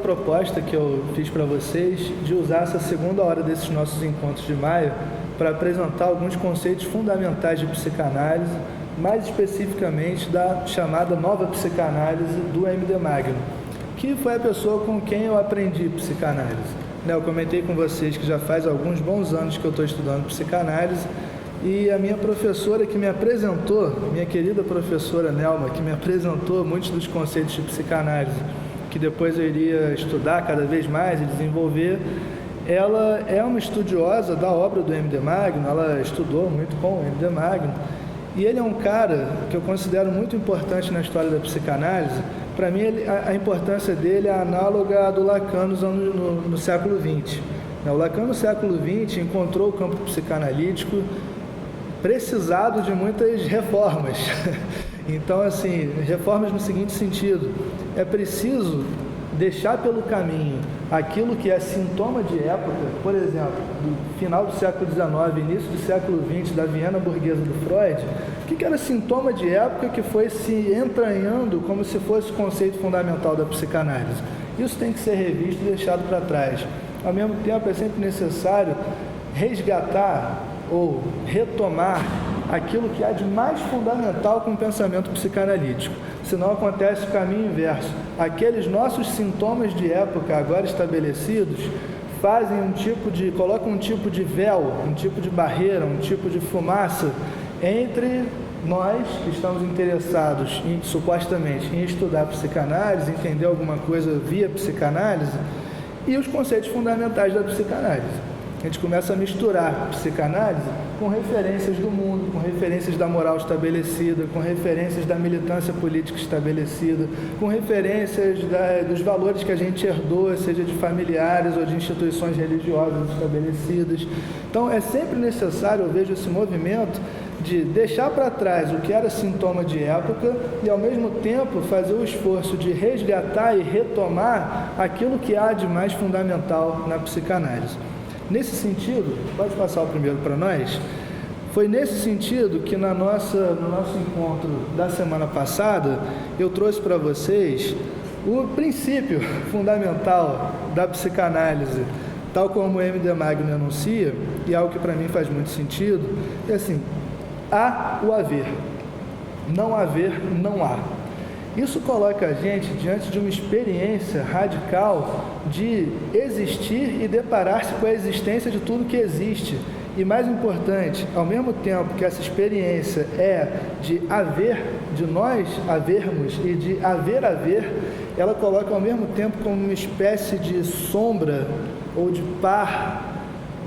proposta que eu fiz para vocês de usar essa segunda hora desses nossos encontros de maio para apresentar alguns conceitos fundamentais de psicanálise, mais especificamente da chamada nova psicanálise do M.D. Magno, que foi a pessoa com quem eu aprendi psicanálise. Eu comentei com vocês que já faz alguns bons anos que eu estou estudando psicanálise, e a minha professora que me apresentou, minha querida professora Nelma, que me apresentou muitos dos conceitos de psicanálise, que depois eu iria estudar cada vez mais e desenvolver, ela é uma estudiosa da obra do M.D. Magno, ela estudou muito com o M.D. Magno, e ele é um cara que eu considero muito importante na história da psicanálise. Para mim, a importância dele é análoga à do Lacan no século XX. O Lacan no século XX encontrou o campo psicanalítico precisado de muitas reformas. Então, assim, reformas no seguinte sentido: é preciso deixar pelo caminho aquilo que é sintoma de época, por exemplo, do final do século XIX, início do século XX, da Viena burguesa do Freud, o que era sintoma de época que foi se entranhando como se fosse o conceito fundamental da psicanálise. Isso tem que ser revisto e deixado para trás. Ao mesmo tempo, é sempre necessário resgatar ou retomar aquilo que há de mais fundamental com o pensamento psicanalítico. Senão acontece o caminho inverso. Aqueles nossos sintomas de época agora estabelecidos colocam um tipo de véu, um tipo de barreira, um tipo de fumaça entre nós que estamos interessados supostamente em estudar psicanálise, entender alguma coisa via psicanálise, e os conceitos fundamentais da psicanálise. A gente começa a misturar psicanálise com referências do mundo, com referências da moral estabelecida, com referências da militância política estabelecida, com referências dos valores que a gente herdou, seja de familiares ou de instituições religiosas estabelecidas. Então, é sempre necessário, eu vejo esse movimento de deixar para trás o que era sintoma de época e, ao mesmo tempo, fazer o esforço de resgatar e retomar aquilo que há de mais fundamental na psicanálise. Nesse sentido, pode passar o primeiro para nós? Foi nesse sentido que no nosso encontro da semana passada, eu trouxe para vocês o princípio fundamental da psicanálise, tal como o M.D. Magno anuncia, e algo que para mim faz muito sentido, é assim: há o haver, não haver, não há. Isso coloca a gente diante de uma experiência radical de existir e deparar-se com a existência de tudo que existe. E mais importante, ao mesmo tempo que essa experiência é de haver, de nós havermos e de haver, ela coloca ao mesmo tempo como uma espécie de sombra ou de par,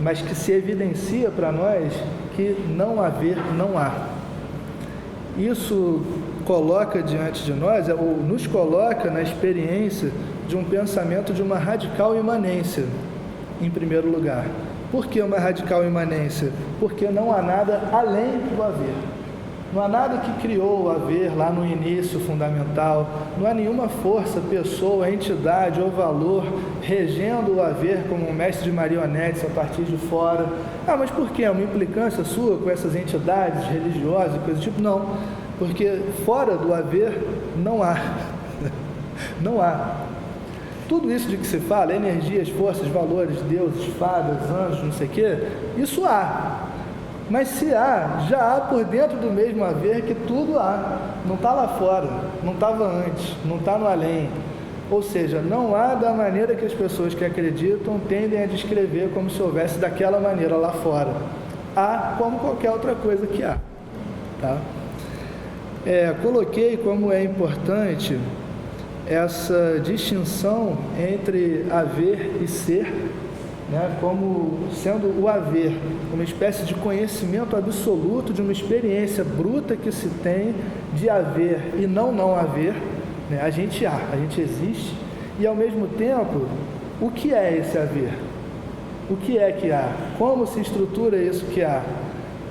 mas que se evidencia para nós que não haver, não há. Isso coloca diante de nós, ou nos coloca na experiência de um pensamento de uma radical imanência, em primeiro lugar. Por que uma radical imanência? Porque não há nada além do haver. Não há nada que criou o haver lá no início fundamental, não há nenhuma força, pessoa, entidade ou valor regendo o haver como um mestre de marionetes a partir de fora. Mas por quê? É uma implicância sua com essas entidades religiosas e coisas do tipo? Não. Porque fora do haver não há. Não há. Tudo isso de que se fala, energias, forças, valores, deuses, fadas, anjos, não sei o quê, isso há. Mas se há, já há por dentro do mesmo haver que tudo há. Não está lá fora, não estava antes, não está no além. Ou seja, não há da maneira que as pessoas que acreditam tendem a descrever como se houvesse daquela maneira lá fora. Há como qualquer outra coisa que há. Tá? Coloquei como é importante essa distinção entre haver e ser, né, como sendo o haver uma espécie de conhecimento absoluto de uma experiência bruta que se tem de haver e não haver, né? A gente há, a gente existe, e ao mesmo tempo, o que é esse haver? O que é que há? Como se estrutura isso que há?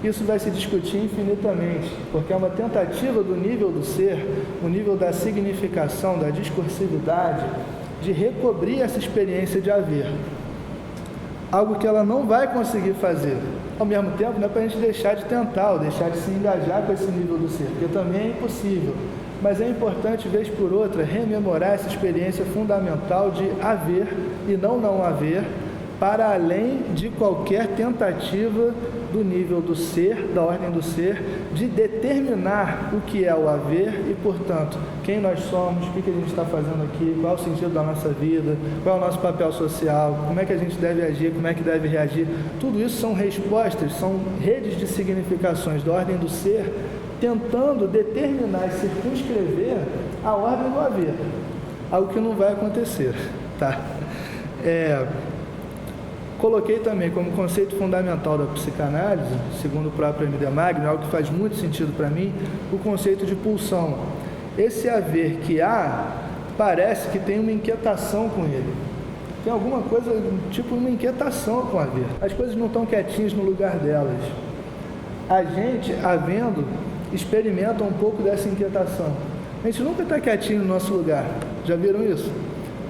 Isso vai se discutir infinitamente, porque é uma tentativa do nível do ser, o nível da significação, da discursividade, de recobrir essa experiência de haver. Algo que ela não vai conseguir fazer. Ao mesmo tempo, não é para a gente deixar de tentar, ou deixar de se engajar com esse nível do ser, porque também é impossível. mas é importante, vez por outra, rememorar essa experiência fundamental de haver e não haver, para além de qualquer tentativa do nível do ser, da ordem do ser, de determinar o que é o haver e, portanto, quem nós somos, o que a gente está fazendo aqui, qual é o sentido da nossa vida, qual é o nosso papel social, como é que a gente deve agir, como é que deve reagir. Tudo isso são respostas, são redes de significações da ordem do ser, tentando determinar e circunscrever a ordem do haver, algo que não vai acontecer, tá? Coloquei também como conceito fundamental da psicanálise, segundo o próprio M.D. Magno, algo que faz muito sentido para mim, o conceito de pulsão. Esse haver que há, parece que tem uma inquietação com ele. Tem alguma coisa, tipo uma inquietação com o haver. As coisas não estão quietinhas no lugar delas. A gente, havendo, experimenta um pouco dessa inquietação. A gente nunca está quietinho no nosso lugar. Já viram isso?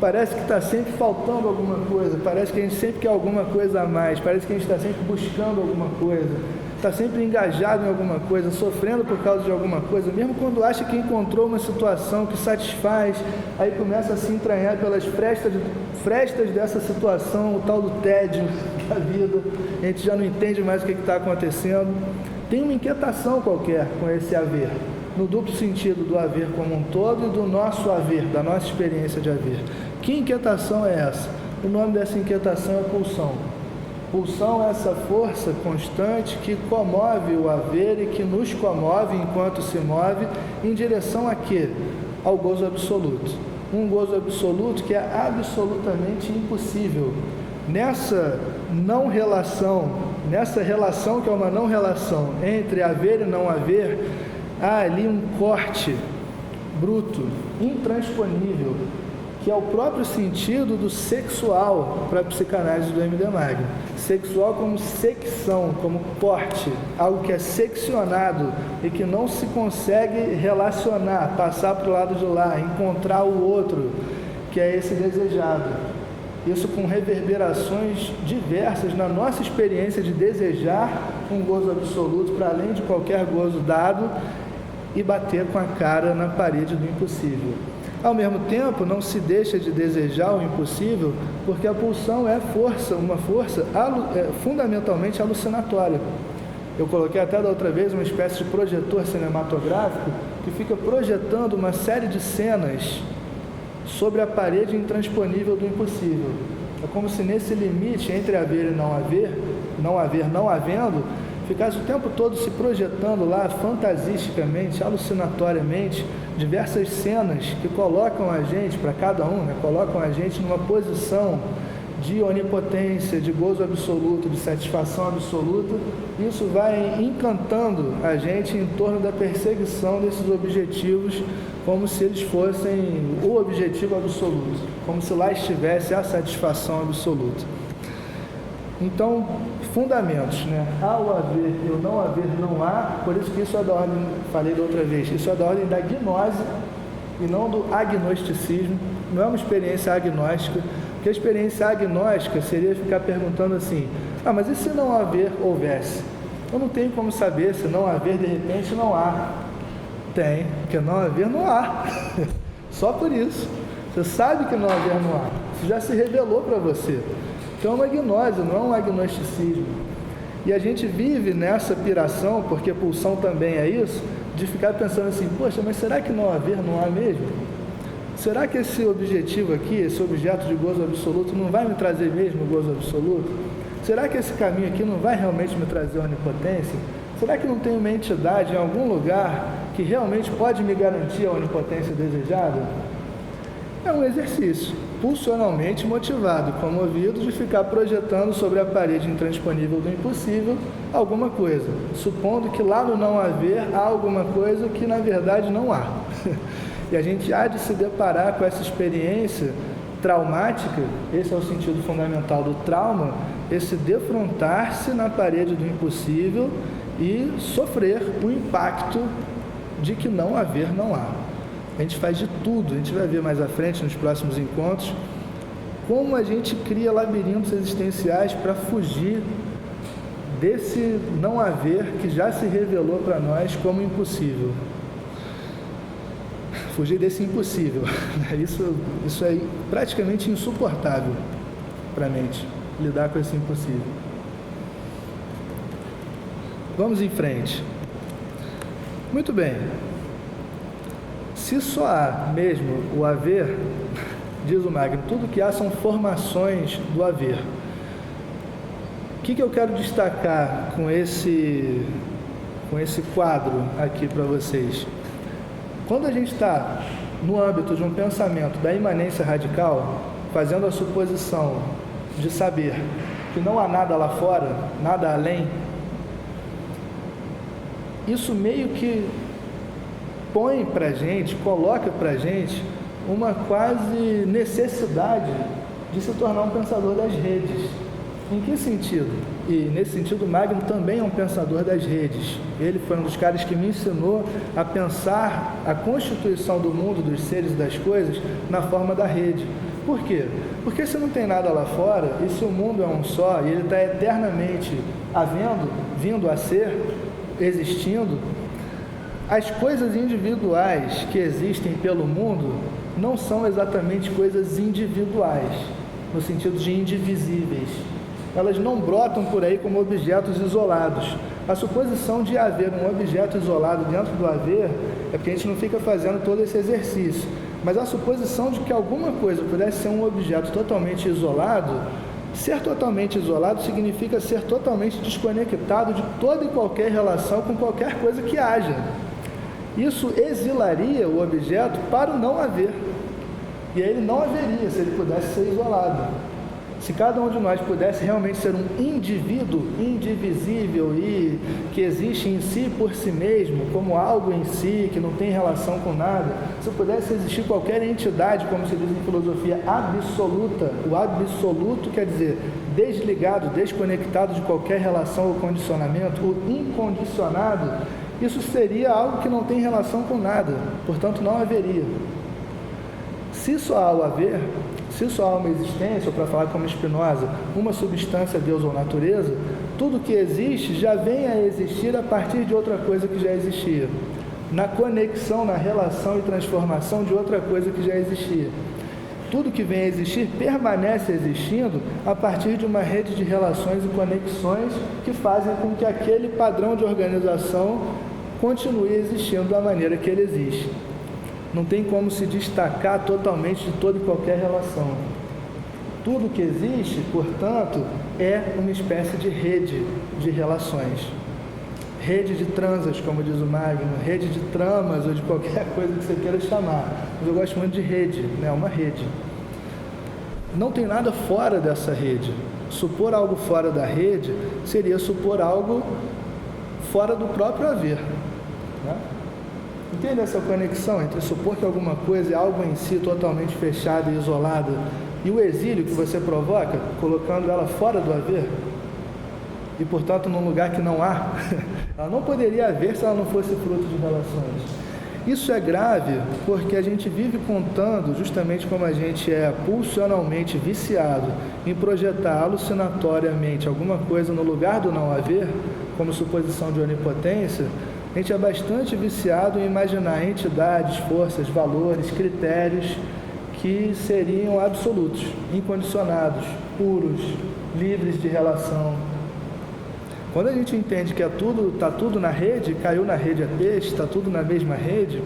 Parece que está sempre faltando alguma coisa, parece que a gente sempre quer alguma coisa a mais, parece que a gente está sempre buscando alguma coisa, está sempre engajado em alguma coisa, sofrendo por causa de alguma coisa, mesmo quando acha que encontrou uma situação que satisfaz, aí começa a se entranhar pelas frestas dessa situação, o tal do tédio da vida, a gente já não entende mais o que está acontecendo. Tem uma inquietação qualquer com esse haver, no duplo sentido do haver como um todo e do nosso haver, da nossa experiência de haver. Que inquietação é essa? O nome dessa inquietação é pulsão. Pulsão é essa força constante que comove o haver e que nos comove enquanto se move em direção a quê? Ao gozo absoluto. Um gozo absoluto que é absolutamente impossível. Nessa não relação, nessa relação que é uma não relação entre haver e não haver, há ali um corte bruto, intransponível, que é o próprio sentido do sexual para a psicanálise do M.D. Magno. Sexual como secção, como corte, algo que é seccionado e que não se consegue relacionar, passar para o lado de lá, encontrar o outro, que é esse desejado. Isso com reverberações diversas na nossa experiência de desejar um gozo absoluto para além de qualquer gozo dado e bater com a cara na parede do impossível. Ao mesmo tempo, não se deixa de desejar o impossível, porque a pulsão é uma força fundamentalmente alucinatória. Eu coloquei até da outra vez uma espécie de projetor cinematográfico que fica projetando uma série de cenas sobre a parede intransponível do impossível. É como se nesse limite entre haver e não havendo, ficasse o tempo todo se projetando lá fantasisticamente, alucinatoriamente, diversas cenas que colocam a gente, para cada um, colocam a gente numa posição de onipotência, de gozo absoluto, de satisfação absoluta. Isso vai encantando a gente em torno da perseguição desses objetivos, como se eles fossem o objetivo absoluto, como se lá estivesse a satisfação absoluta. Então, fundamentos, há o haver e o não haver não há, por isso que isso é da ordem, falei da outra vez, isso é da ordem da gnose e não do agnosticismo, não é uma experiência agnóstica, porque a experiência agnóstica seria ficar perguntando assim, mas e se não haver houvesse? Eu não tenho como saber se não haver de repente não há. Tem, porque não haver não há, só por isso, você sabe que não haver não há, isso já se revelou para você. Então é uma gnose, não é um agnosticismo. E a gente vive nessa piração, porque pulsão também é isso, de ficar pensando assim, poxa, mas será que não haver não há mesmo? Será que esse objetivo aqui, esse objeto de gozo absoluto, não vai me trazer mesmo gozo absoluto? Será que esse caminho aqui não vai realmente me trazer onipotência? Será que não tem uma entidade em algum lugar que realmente pode me garantir a onipotência desejada? É um exercício pulsionalmente motivado, comovido, de ficar projetando sobre a parede intransponível do impossível alguma coisa, supondo que lá no não haver há alguma coisa que na verdade não há. E a gente há de se deparar com essa experiência traumática, esse é o sentido fundamental do trauma, esse defrontar-se na parede do impossível e sofrer o impacto de que não haver não há. A gente faz de tudo, a gente vai ver mais à frente nos próximos encontros, como a gente cria labirintos existenciais para fugir desse não haver que já se revelou para nós como impossível. fugir desse impossível. Isso é praticamente insuportável para a mente, lidar com esse impossível. Vamos em frente. Muito bem. Se só há mesmo o haver, diz o Magno, tudo que há são formações do haver. O que eu quero destacar com esse quadro aqui para vocês? Quando a gente está no âmbito de um pensamento da imanência radical, fazendo a suposição de saber que não há nada lá fora, nada além, isso meio que põe para a gente, coloca para a gente uma quase necessidade de se tornar um pensador das redes. Em que sentido? E nesse sentido, Magno também é um pensador das redes. Ele foi um dos caras que me ensinou a pensar a constituição do mundo, dos seres e das coisas, na forma da rede. Por quê? Porque se não tem nada lá fora, e se o mundo é um só, e ele está eternamente havendo, vindo a ser, existindo, as coisas individuais que existem pelo mundo não são exatamente coisas individuais, no sentido de indivisíveis. Elas não brotam por aí como objetos isolados. A suposição de haver um objeto isolado dentro do haver é porque a gente não fica fazendo todo esse exercício. Mas a suposição de que alguma coisa pudesse ser um objeto totalmente isolado, ser totalmente isolado significa ser totalmente desconectado de toda e qualquer relação com qualquer coisa que haja. Isso exilaria o objeto para o não haver. E aí ele não haveria se ele pudesse ser isolado. Se cada um de nós pudesse realmente ser um indivíduo indivisível e que existe em si por si mesmo, como algo em si, que não tem relação com nada, se pudesse existir qualquer entidade, como se diz em filosofia, absoluta, o absoluto quer dizer desligado, desconectado de qualquer relação ou condicionamento, o incondicionado, isso seria algo que não tem relação com nada, portanto não haveria. Se só há o haver, se só há uma existência, ou para falar como Spinoza, uma substância, Deus ou natureza, tudo que existe já vem a existir a partir de outra coisa que já existia, na conexão, na relação e transformação de outra coisa que já existia. Tudo que vem a existir permanece existindo a partir de uma rede de relações e conexões que fazem com que aquele padrão de organização continue existindo da maneira que ele existe. Não tem como se destacar totalmente de toda e qualquer relação. Tudo que existe, portanto, é uma espécie de rede de relações. Rede de transas, como diz o Magno, rede de tramas ou de qualquer coisa que você queira chamar. Mas eu gosto muito de rede, né? Uma rede. Não tem nada fora dessa rede. Supor algo fora da rede seria supor algo fora do próprio haver, né? Entende essa conexão entre supor que alguma coisa é algo em si totalmente fechada e isolada e o exílio que você provoca, colocando ela fora do haver e, portanto, num lugar que não há? Ela não poderia haver se ela não fosse fruto de relações. Isso é grave porque a gente vive contando, justamente como a gente é pulsionalmente viciado em projetar alucinatoriamente alguma coisa no lugar do não haver, como suposição de onipotência. A gente é bastante viciado em imaginar entidades, forças, valores, critérios que seriam absolutos, incondicionados, puros, livres de relação. Quando a gente entende que está tudo na rede, caiu na rede é peixe, está tudo na mesma rede,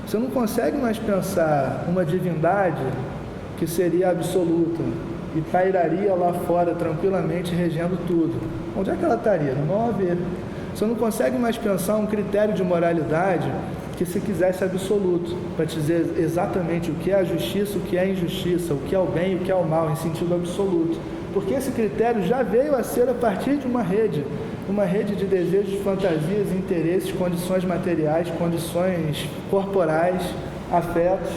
você não consegue mais pensar uma divindade que seria absoluta e pairaria lá fora tranquilamente regendo tudo. Onde é que ela estaria? No não haver. Você não consegue mais pensar um critério de moralidade que se quisesse absoluto, para te dizer exatamente o que é a justiça, o que é a injustiça, o que é o bem e o que é o mal, em sentido absoluto. Porque esse critério já veio a ser a partir de uma rede de desejos, fantasias, interesses, condições materiais, condições corporais, afetos.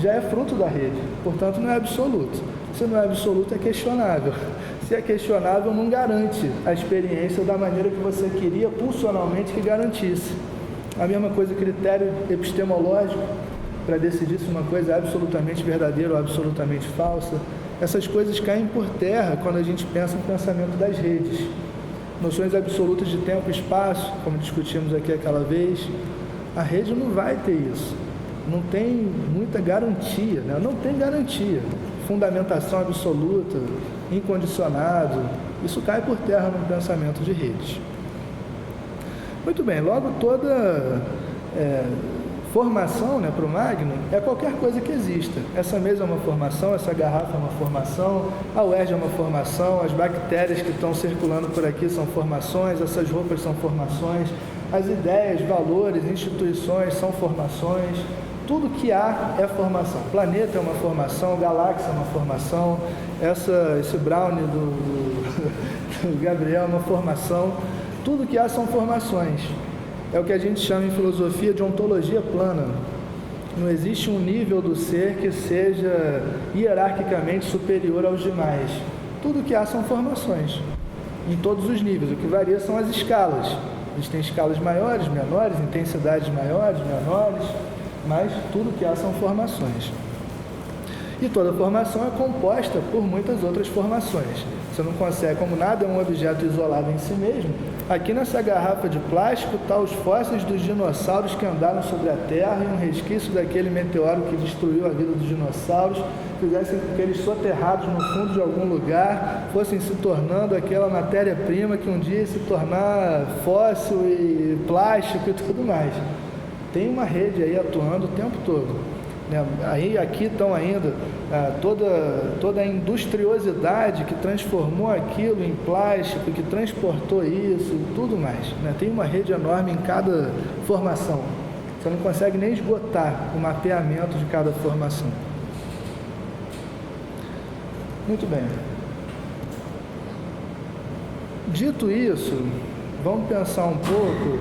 Já é fruto da rede, portanto não é absoluto. Se não é absoluto, é questionável. Se é questionável, não garante a experiência da maneira que você queria pulsionalmente que garantisse. A mesma coisa, critério epistemológico, para decidir se uma coisa é absolutamente verdadeira ou absolutamente falsa. Essas coisas caem por terra quando a gente pensa no pensamento das redes. Noções absolutas de tempo e espaço, como discutimos aqui aquela vez, A rede não vai ter isso. Não tem muita garantia, né? Não tem garantia. Fundamentação absoluta, incondicionado, isso cai por terra no pensamento de redes. Muito bem, logo toda formação, né, para o Magno é qualquer coisa que exista. Essa mesa é uma formação, essa garrafa é uma formação, a UERJ é uma formação, as bactérias que estão circulando por aqui são formações, essas roupas são formações, as ideias, valores, instituições são formações, tudo que há é formação. O planeta é uma formação, galáxia é uma formação, esse brownie do Gabriel é uma formação, tudo que há são formações. É o que a gente chama em filosofia de ontologia plana. Não existe um nível do ser que seja hierarquicamente superior aos demais. Tudo que há são formações, em todos os níveis. O que varia são as escalas. Existem escalas maiores, menores, intensidades maiores, menores, mas tudo que há são formações. E toda formação é composta por muitas outras formações. Você não consegue, como nada é um objeto isolado em si mesmo, aqui nessa garrafa de plástico estão os fósseis dos dinossauros que andaram sobre a Terra e um resquício daquele meteoro que destruiu a vida dos dinossauros, fizessem com que eles soterrados no fundo de algum lugar fossem se tornando aquela matéria-prima que um dia ia se tornar fóssil e plástico e tudo mais. Tem uma rede aí atuando o tempo todo. Aí aqui estão ainda toda a industriosidade que transformou aquilo em plástico, que transportou isso e tudo mais, né? Tem uma rede enorme em cada formação. Você não consegue nem esgotar o mapeamento de cada formação. Muito bem. Dito isso, vamos pensar um pouco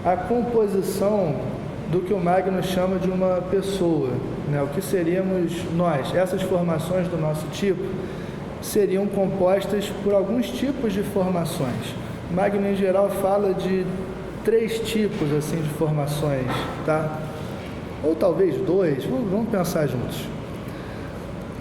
a composição do que o Magno chama de uma pessoa, né? O que seríamos nós. Essas formações do nosso tipo seriam compostas por alguns tipos de formações. O Magno, em geral, fala de 3 tipos assim, de formações, tá? Ou talvez 2, vamos pensar juntos.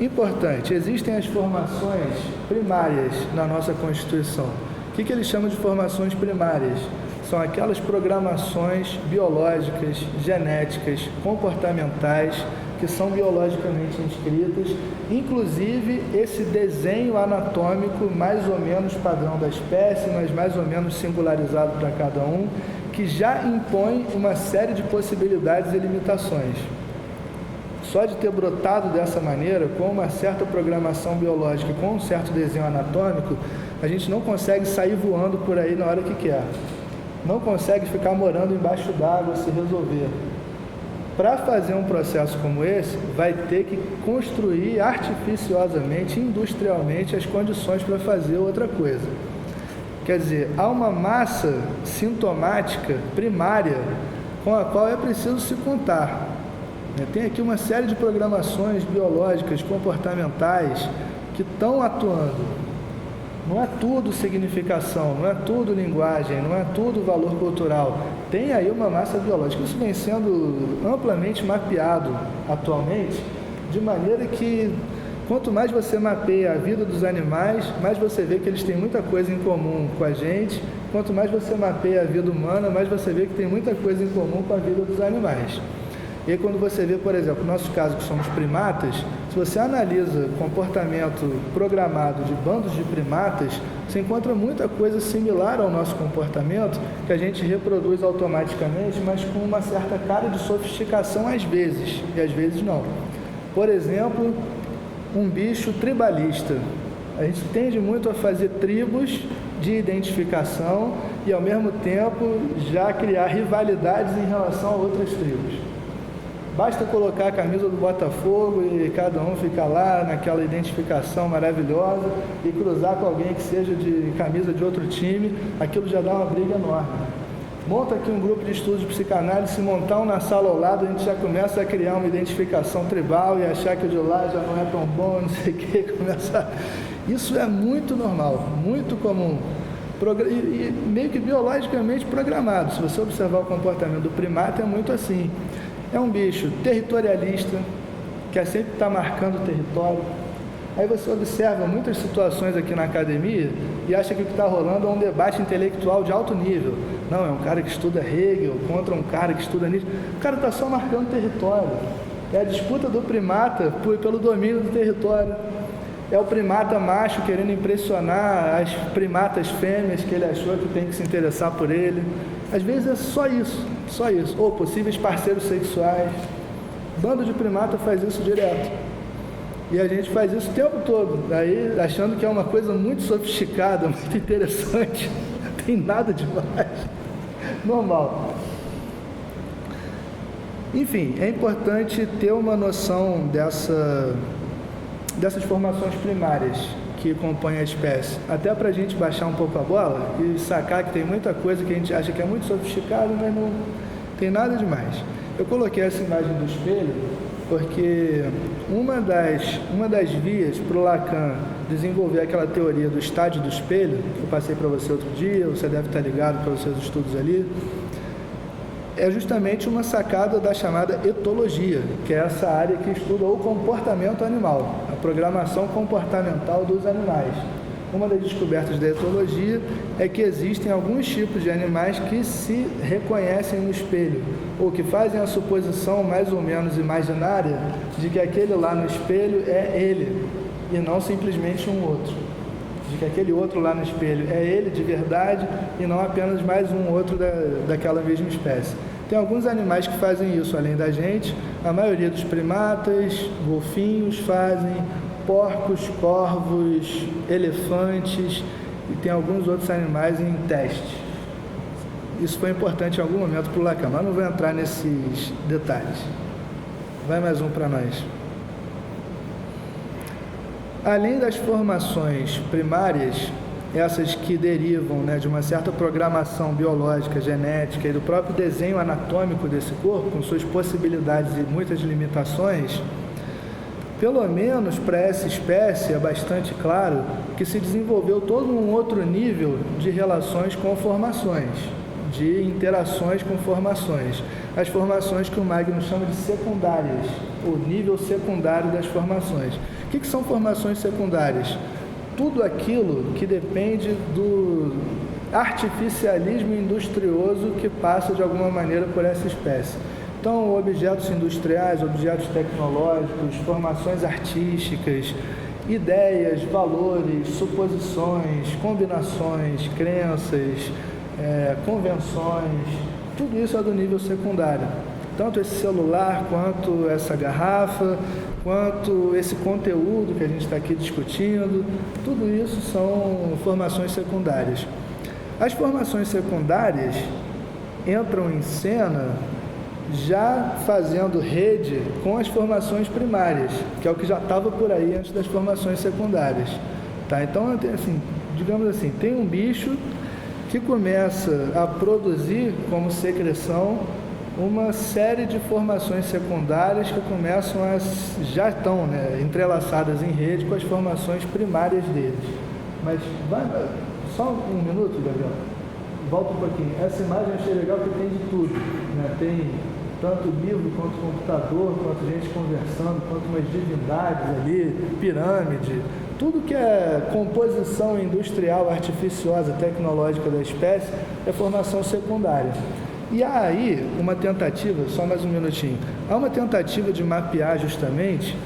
Importante, existem as formações primárias na nossa Constituição. O que ele chama de formações primárias? São aquelas programações biológicas, genéticas, comportamentais, que são biologicamente inscritas, inclusive esse desenho anatômico mais ou menos padrão da espécie, mas mais ou menos singularizado para cada um, que já impõe uma série de possibilidades e limitações. Só de ter brotado dessa maneira, com uma certa programação biológica, com um certo desenho anatômico, a gente não consegue sair voando por aí na hora que quer. Não consegue ficar morando embaixo d'água, se resolver. Para fazer um processo como esse, vai ter que construir artificiosamente, industrialmente, as condições para fazer outra coisa. Quer dizer, há uma massa sintomática primária com a qual é preciso se contar. Tem aqui uma série de programações biológicas, comportamentais, que estão atuando. Não é tudo significação, não é tudo linguagem, não é tudo valor cultural. Tem aí uma massa biológica. Isso vem sendo amplamente mapeado atualmente, de maneira que quanto mais você mapeia a vida dos animais, mais você vê que eles têm muita coisa em comum com a gente. Quanto mais você mapeia a vida humana, mais você vê que tem muita coisa em comum com a vida dos animais. E aí, quando você vê, por exemplo, no nosso caso que somos primatas, se você analisa o comportamento programado de bandos de primatas, você encontra muita coisa similar ao nosso comportamento, que a gente reproduz automaticamente, mas com uma certa cara de sofisticação às vezes, e às vezes não. Por exemplo, um bicho tribalista. A gente tende muito a fazer tribos de identificação e, ao mesmo tempo, já criar rivalidades em relação a outras tribos. Basta colocar a camisa do Botafogo e cada um ficar lá naquela identificação maravilhosa e cruzar com alguém que seja de camisa de outro time, aquilo já dá uma briga enorme. Monta aqui um grupo de estudos de psicanálise, se montar um na sala ao lado, a gente já começa a criar uma identificação tribal e achar que o de lá já não é tão bom, não sei o que, começa... Isso é muito normal, muito comum. E meio que biologicamente programado. Se você observar o comportamento do primata, é muito assim. É um bicho territorialista, que sempre está marcando o território. Aí você observa muitas situações aqui na academia e acha que o que está rolando é um debate intelectual de alto nível. Não, é um cara que estuda Hegel contra um cara que estuda Nietzsche. O cara está só marcando território. É a disputa do primata pelo domínio do território. É o primata macho querendo impressionar as primatas fêmeas que ele achou que tem que se interessar por ele. Às vezes é só isso. Ou possíveis parceiros sexuais. Bando de primata faz isso direto. E a gente faz isso o tempo todo. Aí, achando que é uma coisa muito sofisticada, muito interessante. Não tem nada demais. Normal. Enfim, é importante ter uma noção dessas formações primárias que compõem a espécie, até para a gente baixar um pouco a bola e sacar que tem muita coisa que a gente acha que é muito sofisticado, mas não tem nada demais. Eu coloquei essa imagem do espelho porque uma das vias para o Lacan desenvolver aquela teoria do estádio do espelho, que eu passei para você outro dia, você deve estar ligado para os seus estudos ali, é justamente uma sacada da chamada etologia, que é essa área que estuda o comportamento animal, a programação comportamental dos animais. Uma das descobertas da etologia é que existem alguns tipos de animais que se reconhecem no espelho, ou que fazem a suposição mais ou menos imaginária de que aquele lá no espelho é ele, e não simplesmente um outro. De que aquele outro lá no espelho é ele de verdade e não apenas mais um outro daquela mesma espécie. Tem alguns animais que fazem isso além da gente, a maioria dos primatas, golfinhos fazem, porcos, corvos, elefantes e tem alguns outros animais em teste. Isso foi importante em algum momento para o Lacan, mas não vou entrar nesses detalhes. Vai mais um para nós. Além das formações primárias, essas que derivam, de uma certa programação biológica, genética e do próprio desenho anatômico desse corpo, com suas possibilidades e muitas limitações, pelo menos para essa espécie é bastante claro que se desenvolveu todo um outro nível de relações com formações, de interações com formações. As formações que o Magno chama de secundárias, o nível secundário das formações. O que são formações secundárias? Tudo aquilo que depende do artificialismo industrioso que passa de alguma maneira por essa espécie. Então, objetos industriais, objetos tecnológicos, formações artísticas, ideias, valores, suposições, combinações, crenças, convenções, tudo isso é do nível secundário. Tanto esse celular, quanto essa garrafa, quanto esse conteúdo que a gente está aqui discutindo, tudo isso são formações secundárias. As formações secundárias entram em cena já fazendo rede com as formações primárias, que é o que já estava por aí antes das formações secundárias. Tá? Então, assim, digamos assim, tem um bicho que começa a produzir como secreção uma série de formações secundárias que já estão entrelaçadas em rede com as formações primárias deles. Mas só um minuto, Gabriel. Volta um pouquinho. Essa imagem eu achei legal porque tem de tudo. Tem tanto livro, quanto computador, quanto gente conversando, quanto umas divindades ali, pirâmide, tudo que é composição industrial, artificiosa, tecnológica da espécie é formação secundária. E há aí uma tentativa, só mais um minutinho, há uma tentativa de mapear justamente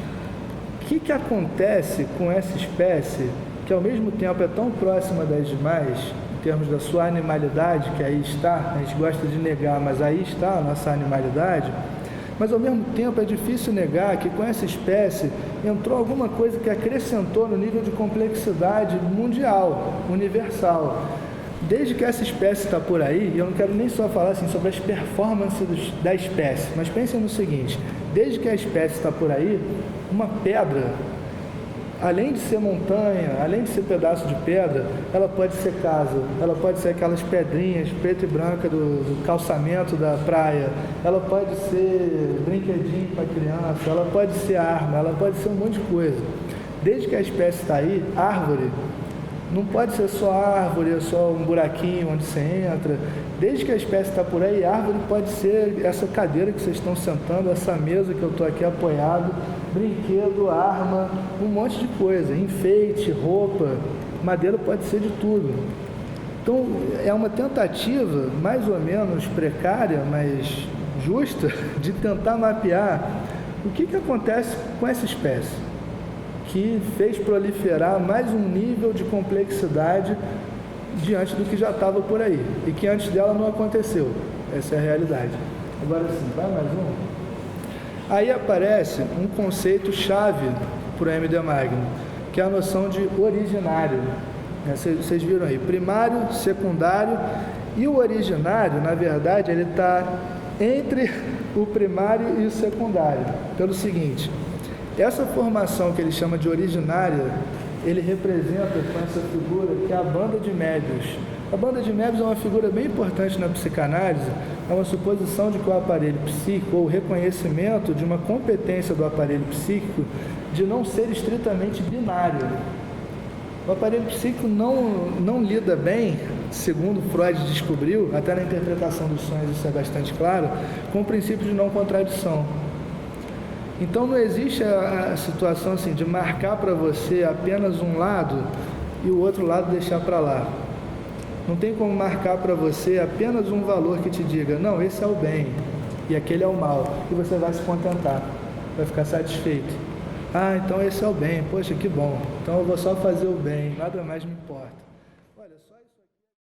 o que acontece com essa espécie que ao mesmo tempo é tão próxima das demais, em termos da sua animalidade, que aí está, a gente gosta de negar, mas aí está a nossa animalidade, mas ao mesmo tempo é difícil negar que com essa espécie entrou alguma coisa que acrescentou no nível de complexidade mundial, universal. Desde que essa espécie está por aí, e eu não quero nem só falar assim, sobre as performances da espécie, mas pensem no seguinte, desde que a espécie está por aí, uma pedra, além de ser montanha, além de ser pedaço de pedra, ela pode ser casa, ela pode ser aquelas pedrinhas preta e branca do calçamento da praia, ela pode ser brinquedinho para criança, ela pode ser arma, ela pode ser um monte de coisa. Desde que a espécie está aí, árvore, não pode ser só árvore, é só um buraquinho onde você entra. Desde que a espécie está por aí, árvore pode ser essa cadeira que vocês estão sentando, essa mesa que eu estou aqui apoiado, brinquedo, arma, um monte de coisa, enfeite, roupa, madeira pode ser de tudo. Então, é uma tentativa, mais ou menos precária, mas justa, de tentar mapear o que acontece com essa espécie, que fez proliferar mais um nível de complexidade diante do que já estava por aí, e que antes dela não aconteceu. Essa é a realidade. Agora sim, vai mais um. Aí aparece um conceito chave para o MD Magnum, que é a noção de originário. Vocês viram aí, primário, secundário, e o originário, na verdade, ele está entre o primário e o secundário, pelo seguinte: essa formação que ele chama de originária, ele representa com essa figura que é a banda de Möbius. A banda de Möbius é uma figura bem importante na psicanálise, é uma suposição de que o aparelho psíquico, ou o reconhecimento de uma competência do aparelho psíquico de não ser estritamente binário. O aparelho psíquico não lida bem, segundo Freud descobriu, até na interpretação dos sonhos isso é bastante claro, com o princípio de não contradição. Então não existe a situação assim de marcar para você apenas um lado e o outro lado deixar para lá. Não tem como marcar para você apenas um valor que te diga, não, esse é o bem e aquele é o mal, e você vai se contentar, vai ficar satisfeito. Ah, então esse é o bem, poxa, que bom, então eu vou só fazer o bem, nada mais me importa.